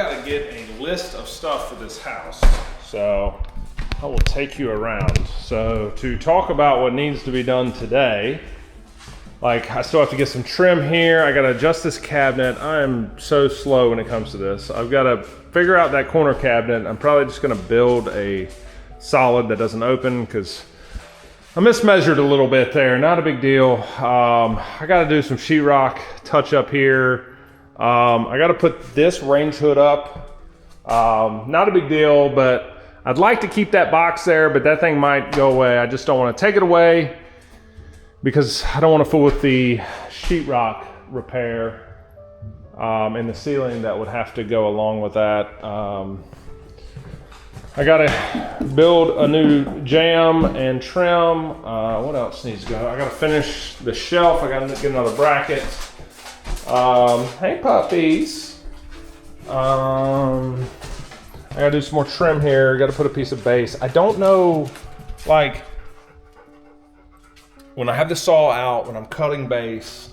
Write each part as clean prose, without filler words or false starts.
got to get a list of stuff for this house. So I will take you around. So to talk about what needs to be done today, like I still have to get some trim here. I got to adjust this cabinet. I am so slow when it comes to this. I've got to figure out that corner cabinet. I'm probably just going to build a solid that doesn't open because I mismeasured a little bit there. Not a big deal. I got to do some sheetrock touch up here. I got to put this range hood up. Not a big deal, but I'd like to keep that box there, but that thing might go away. I just don't want to take it away because I don't want to fool with the sheetrock repair in the ceiling that would have to go along with that. I got to build a new jamb and trim. What else needs to go? I got to finish the shelf. I got to get another bracket. Hey puppies. I gotta do some more trim here. Gotta put a piece of base. I don't know, like, when I have the saw out, when I'm cutting base,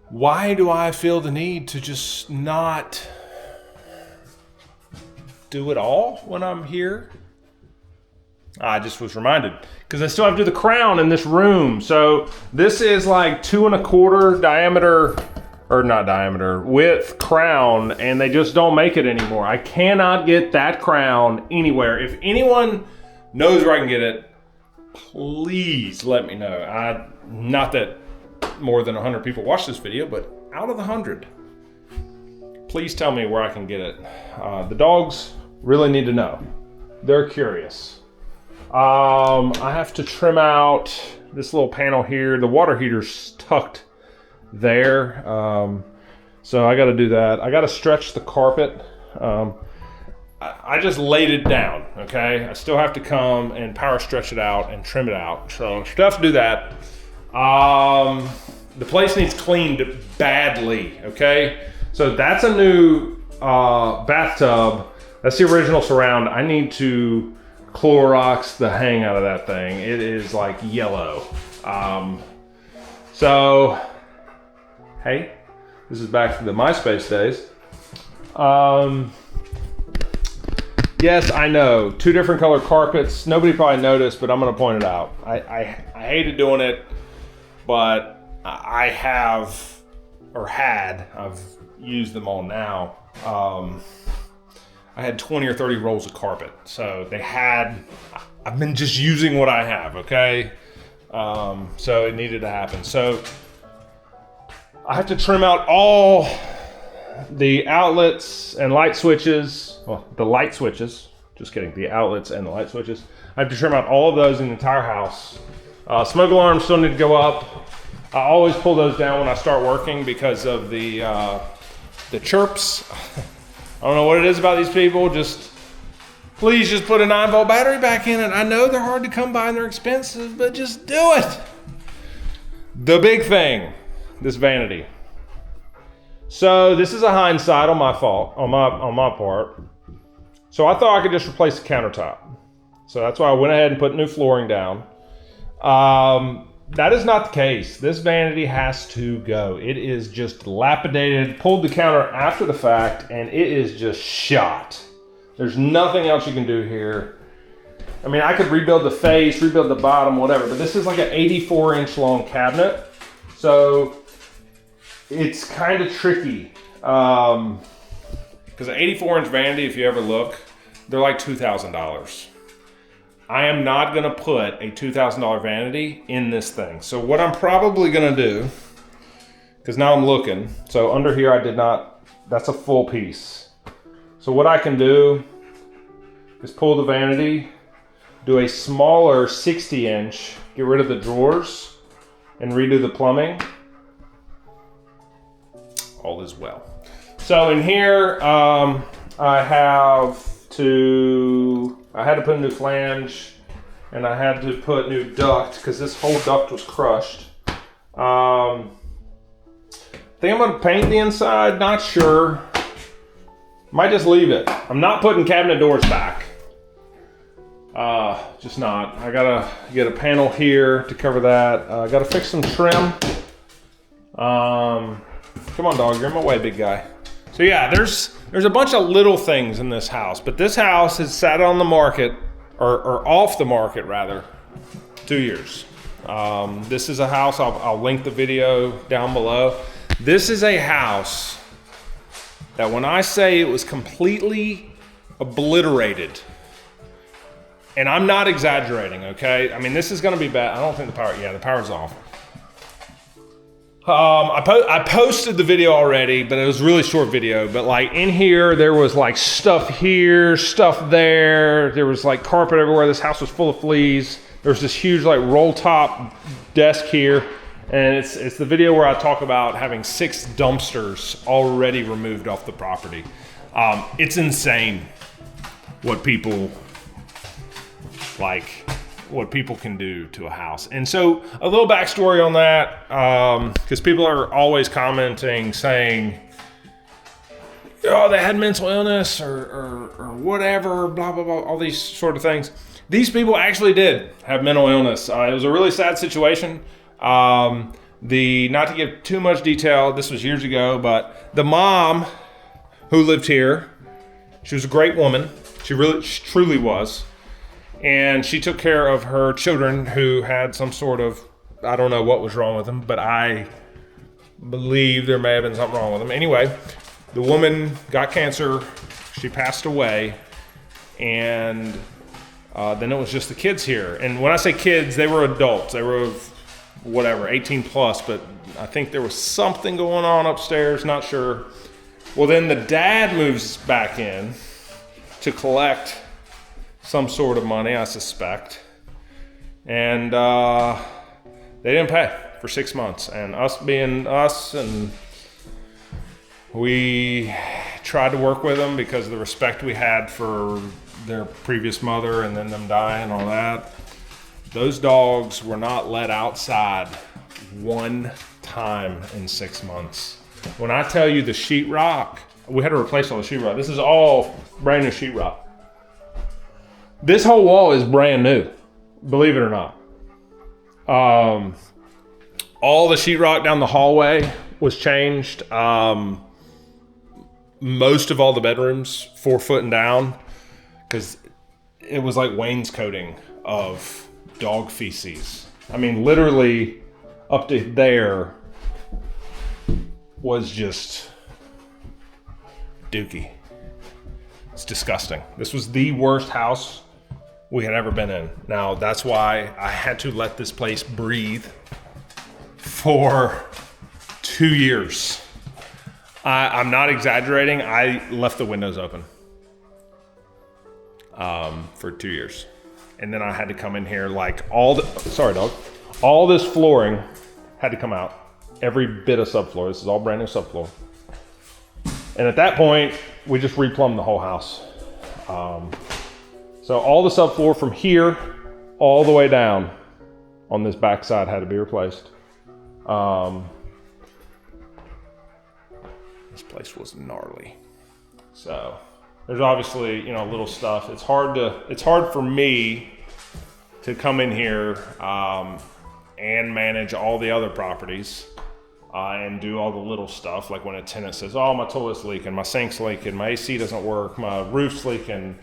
why do I feel the need to just not do it all when I'm here? I just was reminded because I still have to do the crown in this room. So this is like 2 1/4 diameter, or not diameter, width crown, and they just don't make it anymore. I cannot get that crown anywhere. If anyone knows where I can get it, please let me know. Not that more than 100 people watch this video, but out of the 100, please tell me where I can get it. The dogs really need to know. They're curious. I have to trim out this little panel here. The water heater's tucked there. So I got to do that. I got to stretch the carpet. I just laid it down, okay? I still have to come and power stretch it out and trim it out. So still have to do that. The place needs cleaned badly, okay? So that's a new bathtub. That's the original surround. I need to Clorox the hang out of that thing. It is like yellow. So, hey, this is back to the MySpace days. Yes, I know, 2 different color carpets. Nobody probably noticed, but I'm gonna point it out. I hated doing it, but I have, or had, I've used them all now. I had 20 or 30 rolls of carpet. So I've been just using what I have, okay? So it needed to happen. So I have to trim out all the outlets and light switches. Well, the light switches, just kidding, the outlets and the light switches. I have to trim out all of those in the entire house. Smoke alarms still need to go up. I always pull those down when I start working because of the chirps. I don't know what it is about these people. Please just put a 9-volt battery back in it. I know they're hard to come by and they're expensive, but just do it. The big thing, this vanity. So this is a hindsight on my fault, on my part. So I thought I could just replace the countertop. So that's why I went ahead and put new flooring down. That is not the case. This vanity has to go. It is just dilapidated. Pulled the counter after the fact, and it is just shot. There's nothing else you can do here. I mean, I could rebuild the face, rebuild the bottom, whatever, but this is like an 84-inch long cabinet. So it's kind of tricky. Because an 84-inch vanity, if you ever look, they're like $2,000. I am not gonna put a $2,000 vanity in this thing. So what I'm probably gonna do, because now I'm looking, so under here I did not, that's a full piece. So what I can do is pull the vanity, do a smaller 60-inch, get rid of the drawers, and redo the plumbing. All is well. So in here, I had to put a new flange, and I had to put new duct because this whole duct was crushed. I think I'm gonna paint the inside, not sure. Might just leave it. I'm not putting cabinet doors back. Just not. I gotta get a panel here to cover that. I gotta fix some trim. Come on, dog, you're in my way, big guy. So yeah, there's a bunch of little things in this house, but this house has sat on the market, or off the market rather, 2 years. This is a house, I'll link the video down below. This is a house that when I say it was completely obliterated, and I'm not exaggerating, okay? I mean, this is gonna be bad. I don't think the power's off. I posted the video already, but it was a really short video. But like in here, there was like stuff here, stuff there. There was like carpet everywhere. This house was full of fleas. There was this huge like roll top desk here. And it's the video where I talk about having 6 dumpsters already removed off the property. It's insane what people can do to a house. And so a little backstory on that, because people are always commenting saying, oh, they had mental illness or whatever, blah, blah, blah, all these sort of things. These people actually did have mental illness. It was a really sad situation. Not to give too much detail, this was years ago, but the mom who lived here, she was a great woman. She truly was. And she took care of her children who had some sort of, I don't know what was wrong with them, but I believe there may have been something wrong with them. Anyway, the woman got cancer, she passed away, and then it was just the kids here. And when I say kids, they were adults. They were whatever, 18 plus, but I think there was something going on upstairs, not sure. Well, then the dad moves back in to collect some sort of money, I suspect. And they didn't pay for 6 months. And us being us, and we tried to work with them because of the respect we had for their previous mother and then them dying and all that. Those dogs were not let outside one time in 6 months. When I tell you the sheetrock, we had to replace all the sheetrock. This is all brand new sheetrock. This whole wall is brand new, believe it or not. All the sheetrock down the hallway was changed. Most of all the bedrooms, 4 foot and down, because it was like wainscoting of dog feces. I mean, literally up to there was just dookie. It's disgusting. This was the worst house we had ever been in. Now, that's why I had to let this place breathe for 2 years. I'm not exaggerating. I left the windows open for 2 years. And then I had to come in here like all this flooring had to come out. Every bit of subfloor. This is all brand new subfloor. And at that point, we just replumbed the whole house. So all the subfloor from here all the way down on this backside had to be replaced. This place was gnarly. So there's obviously, little stuff. It's hard for me to come in here and manage all the other properties and do all the little stuff. Like when a tenant says, oh, my toilet's leaking, my sink's leaking, my AC doesn't work, my roof's leaking,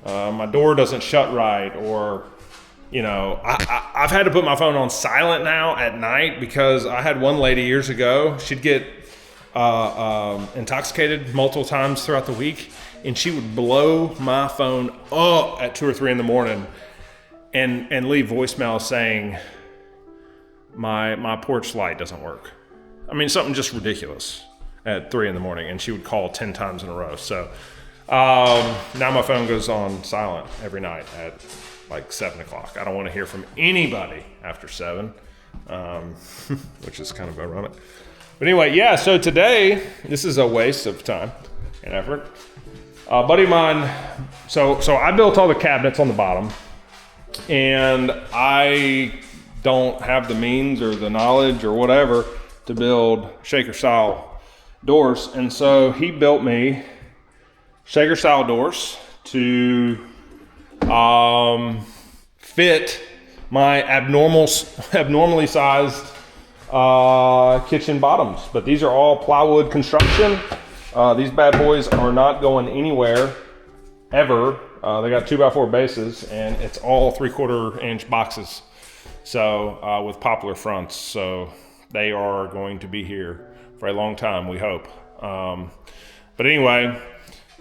my door doesn't shut right, or, I've had to put my phone on silent now at night because I had one lady years ago, she'd get intoxicated multiple times throughout the week, and she would blow my phone up at 2 or 3 in the morning and leave voicemail saying my porch light doesn't work. I mean, something just ridiculous at 3 in the morning, and she would call 10 times in a row. So now my phone goes on silent every night at like 7 o'clock. I don't want to hear from anybody after 7, which is kind of ironic. But anyway, yeah, so today, this is a waste of time and effort. A buddy of mine, so I built all the cabinets on the bottom, and I don't have the means or the knowledge or whatever to build shaker style doors. And so he built me shaker style doors to fit my abnormally sized kitchen bottoms. But these are all plywood construction. These bad boys are not going anywhere ever. They got 2x4 bases, and it's all 3/4 inch boxes. So with poplar fronts, so they are going to be here for a long time, we hope. But anyway,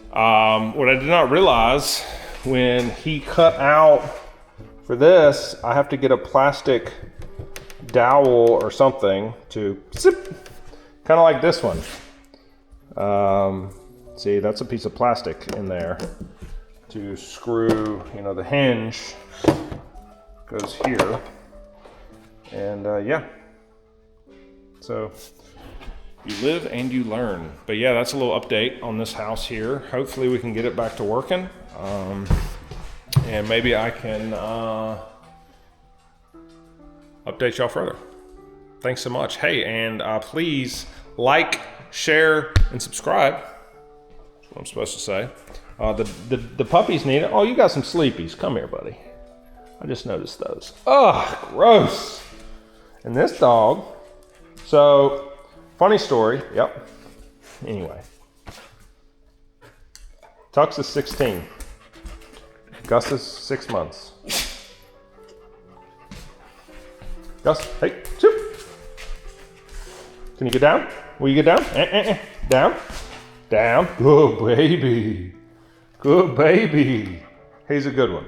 what I did not realize when he cut out for this, I have to get a plastic dowel or something to zip, kind of like this one. See, that's a piece of plastic in there to screw, you know, the hinge goes here. And yeah, so you live and you learn. But yeah, that's a little update on this house here. Hopefully we can get it back to working. And maybe I can update y'all further. Thanks so much. Hey, and please like, share, and subscribe. That's what I'm supposed to say. The puppies need it. Oh, you got some sleepies. Come here, buddy. I just noticed those. Oh, gross. And this dog, so funny story. Yep. Anyway, Tux is 16. Gus is 6 months. Gus, hey, shoot. Can you get down? Will you get down? Down. Down. Good baby. Good baby. He's a good one.